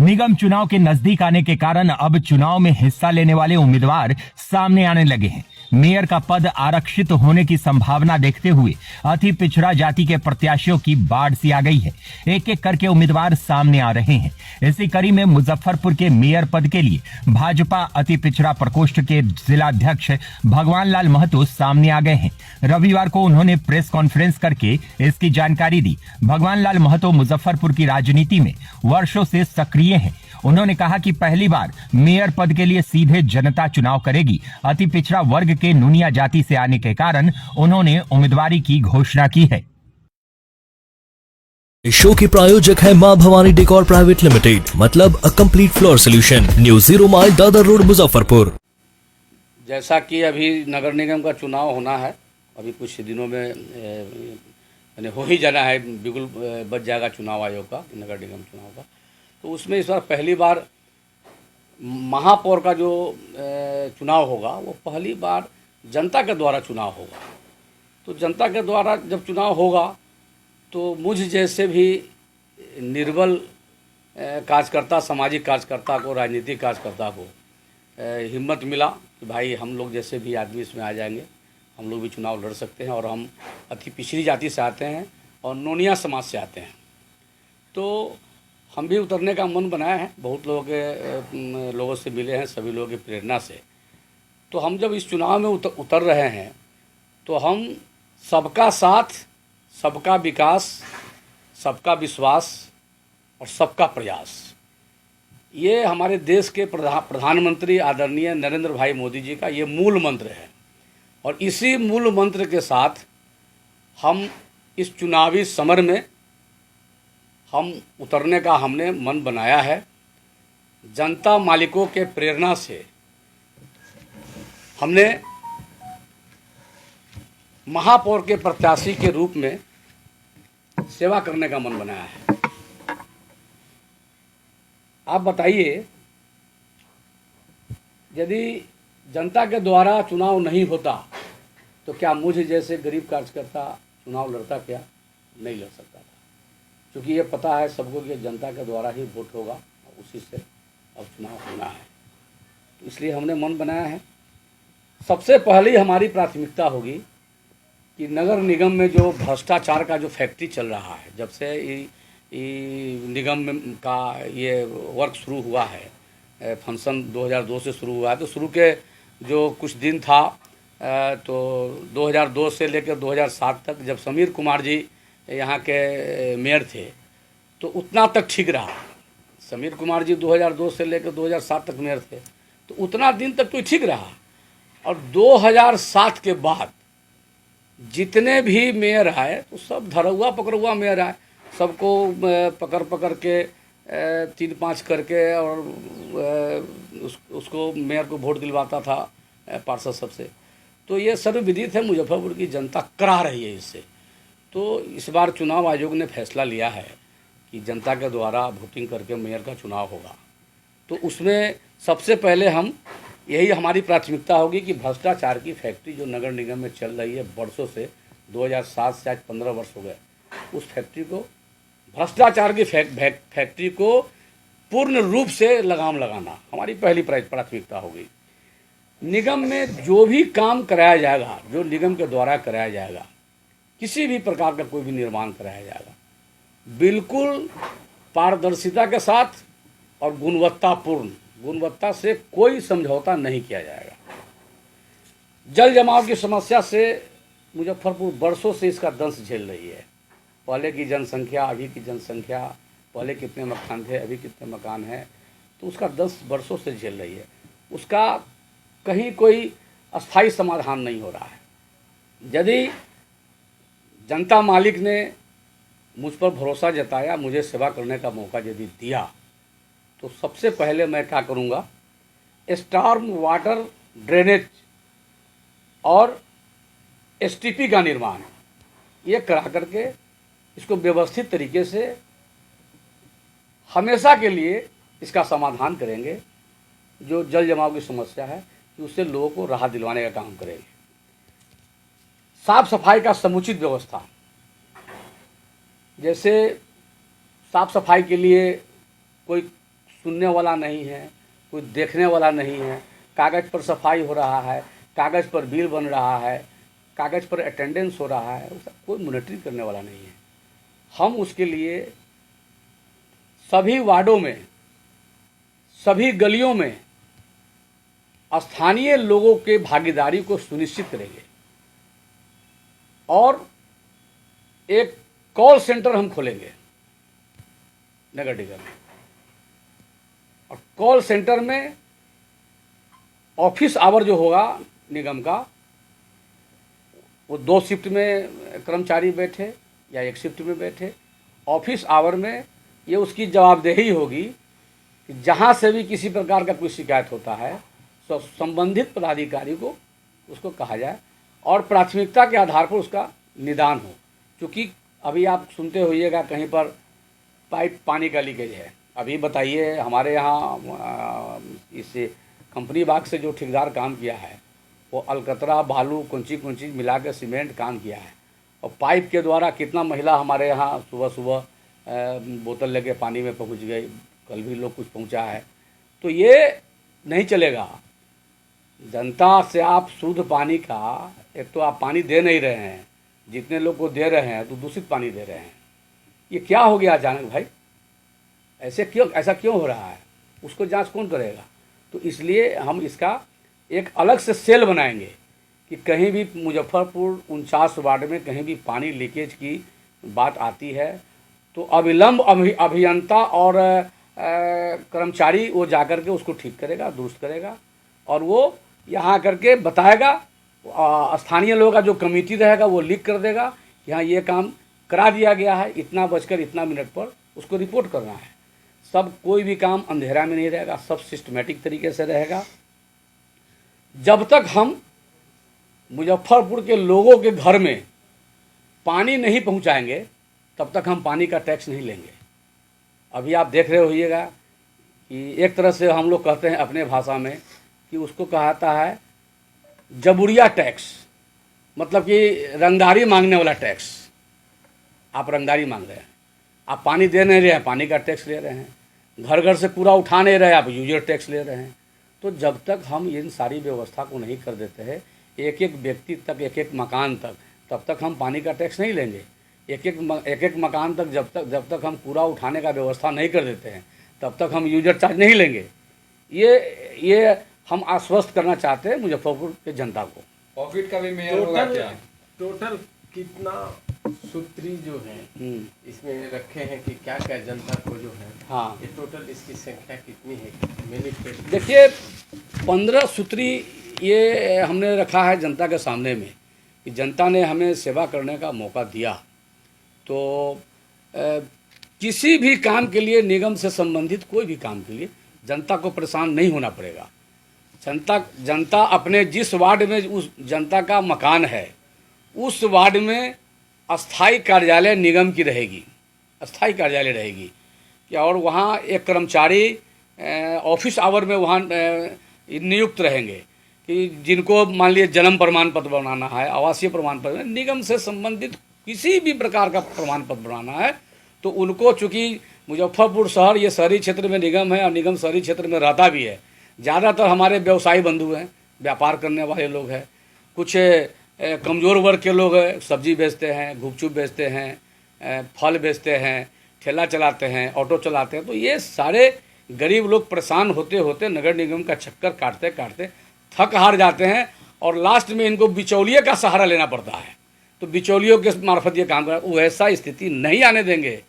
निगम चुनाव के नजदीक आने के कारण अब चुनाव में हिस्सा लेने वाले उम्मीदवार सामने आने लगे हैं। मेयर का पद आरक्षित होने की संभावना देखते हुए अति पिछड़ा जाति के प्रत्याशियों की बाढ़ सी आ गई है। एक एक करके उम्मीदवार सामने आ रहे हैं। इसी कड़ी में मुजफ्फरपुर के मेयर पद के लिए भाजपा अति पिछड़ा प्रकोष्ठ के जिलाध्यक्ष भगवान लाल महतो सामने आ गए हैं। रविवार को उन्होंने प्रेस कॉन्फ्रेंस करके इसकी जानकारी दी। भगवान लाल महतो मुजफ्फरपुर की राजनीति में वर्षों से सक्रिय हैं। उन्होंने कहा कि पहली बार मेयर पद के लिए सीधे जनता चुनाव करेगी। अति पिछड़ा वर्ग के नुनिया जाति से आने के कारण उन्होंने उम्मीदवारी की घोषणा की है। इस शो के प्रायोजक है मां भवानी डेकोर प्राइवेट लिमिटेड, मतलब a complete floor solution, new 0 mile Dadar road Muzaffarpur. जैसा कि अभी नगर निगम का चुनाव होना है, अभी कुछ दिनों में यानी हो ही जाना है, बिल्कुल बच जाएगा चुनाव आयोग का, नगर निगम चुनाव का। तो उसमें इस बार पहली बार महापौर का जो चुनाव होगा वो पहली बार जनता के द्वारा चुनाव होगा। तो जनता के द्वारा जब चुनाव होगा तो मुझ जैसे भी निर्बल कार्यकर्ता, सामाजिक कार्यकर्ता को, राजनीतिक कार्यकर्ता को हिम्मत मिला कि भाई हम लोग जैसे भी आदमी इसमें आ जाएंगे, हम लोग भी चुनाव लड़ सकते हैं और हम अति पिछड़ी जाति से आते हैं और नोनिया समाज से आते हैं। तो हम भी उतरने का मन बनाया है, बहुत लोगों से मिले हैं, सभी लोगों की प्रेरणा से। तो हम जब इस चुनाव में उतर रहे हैं तो हम सबका साथ, सबका विकास, सबका विश्वास और सबका प्रयास, ये हमारे देश के प्रधानमंत्री आदरणीय नरेंद्र भाई मोदी जी का ये मूल मंत्र है। और इसी मूल मंत्र के साथ हम इस चुनावी समर में हम उतरने का हमने मन बनाया है। जनता मालिकों के प्रेरणा से हमने महापौर के प्रत्याशी के रूप में सेवा करने का मन बनाया है। आप बताइए, यदि जनता के द्वारा चुनाव नहीं होता तो क्या मुझ जैसे गरीब कार्यकर्ता चुनाव लड़ता? क्या नहीं लड़ सकता था, क्योंकि ये पता है सबको कि जनता के द्वारा ही वोट होगा, उसी से अब चुनाव होना है। तो इसलिए हमने मन बनाया है, सबसे पहले हमारी प्राथमिकता होगी कि नगर निगम में जो भ्रष्टाचार का जो फैक्ट्री चल रहा है, जब से निगम का ये वर्क शुरू हुआ है, फंक्शन 2002 से शुरू हुआ है, तो शुरू के जो कुछ दिन था तो 2002 से लेकर 2007 तक जब समीर कुमार जी यहाँ के मेयर थे तो उतना तक ठीक रहा। समीर कुमार जी 2002 से लेकर 2007 तक मेयर थे, तो उतना दिन तक तो ठीक रहा। और 2007 के बाद जितने भी मेयर आए तो सब धरौआ पकड़ुआ मेयर आए, सबको पकड़ पकड़ के 3-5 करके और उसको मेयर को वोट दिलवाता था पार्षद सबसे। तो ये सर्वविदित है, मुजफ्फरपुर की जनता करा रही है इससे। तो इस बार चुनाव आयोग ने फैसला लिया है कि जनता के द्वारा वोटिंग करके मेयर का चुनाव होगा। तो उसमें सबसे पहले हम यही हमारी प्राथमिकता होगी कि भ्रष्टाचार की फैक्ट्री जो नगर निगम में चल रही है वर्षों से, 2007 से आज 15 वर्ष हो गए, उस फैक्ट्री को, भ्रष्टाचार की फैक्ट्री को पूर्ण रूप से लगाम लगाना हमारी पहली प्राथमिकता होगी। निगम में जो भी काम कराया जाएगा, जो निगम के द्वारा कराया जाएगा, किसी भी प्रकार का कोई भी निर्माण कराया जाएगा, बिल्कुल पारदर्शिता के साथ और गुणवत्तापूर्ण, गुणवत्ता से कोई समझौता नहीं किया जाएगा। जल जमाव की समस्या से मुजफ्फरपुर वर्षों से इसका दंश झेल रही है। पहले की जनसंख्या, अभी की जनसंख्या, पहले कितने मकान थे, अभी कितने मकान हैं, तो उसका दंश वर्षों से झेल रही है। उसका कहीं कोई अस्थायी समाधान नहीं हो रहा है। यदि जनता मालिक ने मुझ पर भरोसा जताया, मुझे सेवा करने का मौका यदि दिया, तो सबसे पहले मैं क्या करूँगा, स्टॉर्म वाटर ड्रेनेज और एसटीपी का निर्माण ये करा करके इसको व्यवस्थित तरीके से हमेशा के लिए इसका समाधान करेंगे। जो जल जमाव की समस्या है कि उससे लोगों को राहत दिलवाने का काम करेंगे। साफ सफाई का समुचित व्यवस्था, जैसे साफ सफाई के लिए कोई सुनने वाला नहीं है, कोई देखने वाला नहीं है। कागज़ पर सफाई हो रहा है, कागज़ पर बिल बन रहा है, कागज़ पर अटेंडेंस हो रहा है, उसका कोई मॉनिटरिंग करने वाला नहीं है। हम उसके लिए सभी वार्डों में, सभी गलियों में स्थानीय लोगों के भागीदारी को सुनिश्चित करेंगे और एक कॉल सेंटर हम खोलेंगे नगर निगम में। और कॉल सेंटर में ऑफिस आवर जो होगा निगम का, वो 2 शिफ्ट में कर्मचारी बैठे या 1 शिफ्ट में बैठे। ऑफिस आवर में ये उसकी जवाबदेही होगी कि जहाँ से भी किसी प्रकार का कोई शिकायत होता है तो संबंधित पदाधिकारी को उसको कहा जाए और प्राथमिकता के आधार पर उसका निदान हो। क्योंकि अभी आप सुनते होइएगा कहीं पर पाइप पानी का लीकेज है। अभी बताइए, हमारे यहाँ इस कंपनी बाग से जो ठेकेदार काम किया है वो अलकतरा, बालू, कुंची मिला के सीमेंट काम किया है और पाइप के द्वारा कितना महिला हमारे यहाँ सुबह सुबह बोतल लेके पानी में पहुँच गई, कल भी लोग कुछ पहुँचा है। तो ये नहीं चलेगा। जनता से आप शुद्ध पानी का, एक तो आप पानी दे नहीं रहे हैं, जितने लोग को दे रहे हैं तो दूषित पानी दे रहे हैं। ये क्या हो गया अचानक भाई? ऐसा क्यों हो रहा है? उसको जांच कौन करेगा? तो इसलिए हम इसका एक अलग से सेल बनाएंगे कि कहीं भी मुजफ्फरपुर 49 वार्ड में कहीं भी पानी लीकेज की बात आती है तो अविलंब अभियंता और कर्मचारी वो जाकर के उसको ठीक करेगा, दुरुस्त करेगा और वो यहाँ करके बताएगा। स्थानीय लोगों का जो कमेटी रहेगा वो लिख कर देगा कि हाँ ये काम करा दिया गया है, इतना बजकर इतना मिनट पर उसको रिपोर्ट करना है। सब कोई भी काम अंधेरा में नहीं रहेगा, सब सिस्टमेटिक तरीके से रहेगा। जब तक हम मुजफ्फरपुर के लोगों के घर में पानी नहीं पहुंचाएंगे तब तक हम पानी का टैक्स नहीं लेंगे। अभी आप देख रहे होइएगा कि एक तरह से हम लोग कहते हैं अपने भाषा में कि उसको कहता है जबुरिया टैक्स, मतलब कि रंगदारी मांगने वाला टैक्स। आप रंगदारी मांग रहे हैं, आप पानी दे नहीं रहे हैं, पानी का टैक्स ले रहे हैं। घर घर से कूड़ा उठा नहीं रहे, आप यूजर टैक्स ले रहे हैं। तो जब तक हम इन सारी व्यवस्था को नहीं कर देते हैं, एक एक व्यक्ति तक, एक एक मकान तक, तब तक हम पानी का टैक्स नहीं लेंगे। एक एक मकान तक जब तक हम कूड़ा उठाने का व्यवस्था नहीं कर देते हैं तब तक हम यूजर चार्ज नहीं लेंगे। ये हम आश्वस्त करना चाहते हैं मुजफ्फरपुर के जनता को। प्रॉफिट का भी मेयर होगा क्या? टोटल कितना सूत्री जो है इसमें रखे हैं कि क्या क्या जनता को जो है, हाँ, ये टोटल इसकी संख्या कितनी है? मैनिफेस्टो देखिए 15 सूत्री ये हमने रखा है जनता के सामने में कि जनता ने हमें सेवा करने का मौका दिया तो किसी भी काम के लिए, निगम से संबंधित कोई भी काम के लिए जनता को परेशान नहीं होना पड़ेगा। जनता अपने जिस वार्ड में उस जनता का मकान है उस वार्ड में अस्थाई कार्यालय निगम की रहेगी, अस्थाई कार्यालय रहेगी कि और वहाँ एक कर्मचारी ऑफिस आवर में वहाँ नियुक्त रहेंगे कि जिनको मान लीजिए जन्म प्रमाण पत्र बनाना है, आवासीय प्रमाण पत्र, निगम से संबंधित किसी भी प्रकार का प्रमाण पत्र बनाना है तो उनको, चूँकि मुजफ्फरपुर शहर ये शहरी क्षेत्र में निगम है और निगम शहरी क्षेत्र में रहता भी है। ज़्यादातर हमारे व्यवसायी बंधु हैं, व्यापार करने वाले लोग हैं, कुछ कमज़ोर वर्ग के लोग हैं, सब्जी बेचते हैं, गुपचुप बेचते हैं, फल बेचते हैं, ठेला चलाते हैं, ऑटो चलाते हैं। तो ये सारे गरीब लोग परेशान होते होते नगर निगम का चक्कर काटते काटते थक हार जाते हैं और लास्ट में इनको बिचौलिए का सहारा लेना पड़ता है। तो बिचौलियों के मार्फत ये काम कर, वैसा स्थिति नहीं आने देंगे।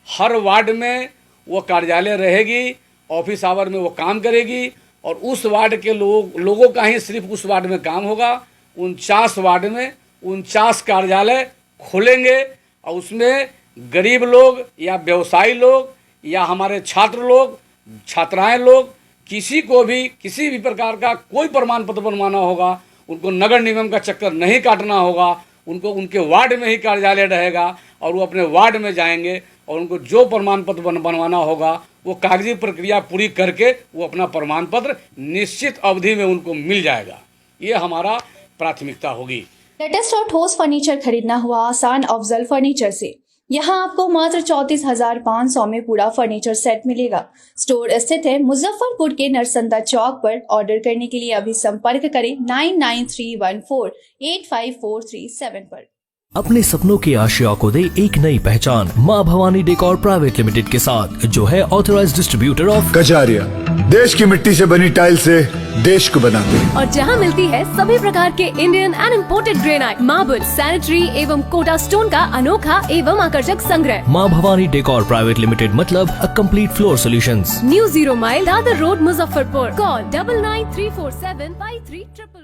हर वार्ड में वो कार्यालय रहेगी, ऑफिस आवर में वो काम करेगी और उस वार्ड के लोगों का ही सिर्फ उस वार्ड में काम होगा। 49 वार्ड में 49 कार्यालय खोलेंगे और उसमें गरीब लोग या व्यवसायी लोग या हमारे छात्र लोग, छात्राएं लोग, किसी को भी किसी भी प्रकार का कोई प्रमाण पत्र बनवाना होगा, उनको नगर निगम का चक्कर नहीं काटना होगा, उनको उनके वार्ड में ही कार्यालय रहेगा और वो अपने वार्ड में जाएंगे और उनको जो प्रमाण पत्र बनवाना होगा वो कागजी प्रक्रिया पूरी करके वो अपना प्रमाण पत्र निश्चित अवधि में उनको मिल जाएगा। ये हमारा प्राथमिकता होगी। लेटेस्ट और ठोस फर्नीचर खरीदना हुआ आसान अफजल फर्नीचर से। यहाँ आपको मात्र 34,500 में पूरा फर्नीचर सेट मिलेगा। स्टोर स्थित है मुजफ्फरपुर के नरसंदा चौक पर। ऑर्डर करने के लिए अभी संपर्क करें 9931485437 पर। अपने सपनों की आशिया को दे एक नई पहचान माँ भवानी डेकोर प्राइवेट लिमिटेड के साथ, जो है ऑथराइज्ड डिस्ट्रीब्यूटर ऑफ कजारिया। देश की मिट्टी से बनी टाइल से देश को बनाते हैं। और जहां मिलती है सभी प्रकार के Indian and imported granite, marble, sanitary एवं कोटा स्टोन का अनोखा एवं आकर्षक संग्रह। माँ भवानी डेकोर प्राइवेट लिमिटेड मतलब a complete floor solutions. New 0 mile Dadar road Muzaffarpur. Call 9934753000।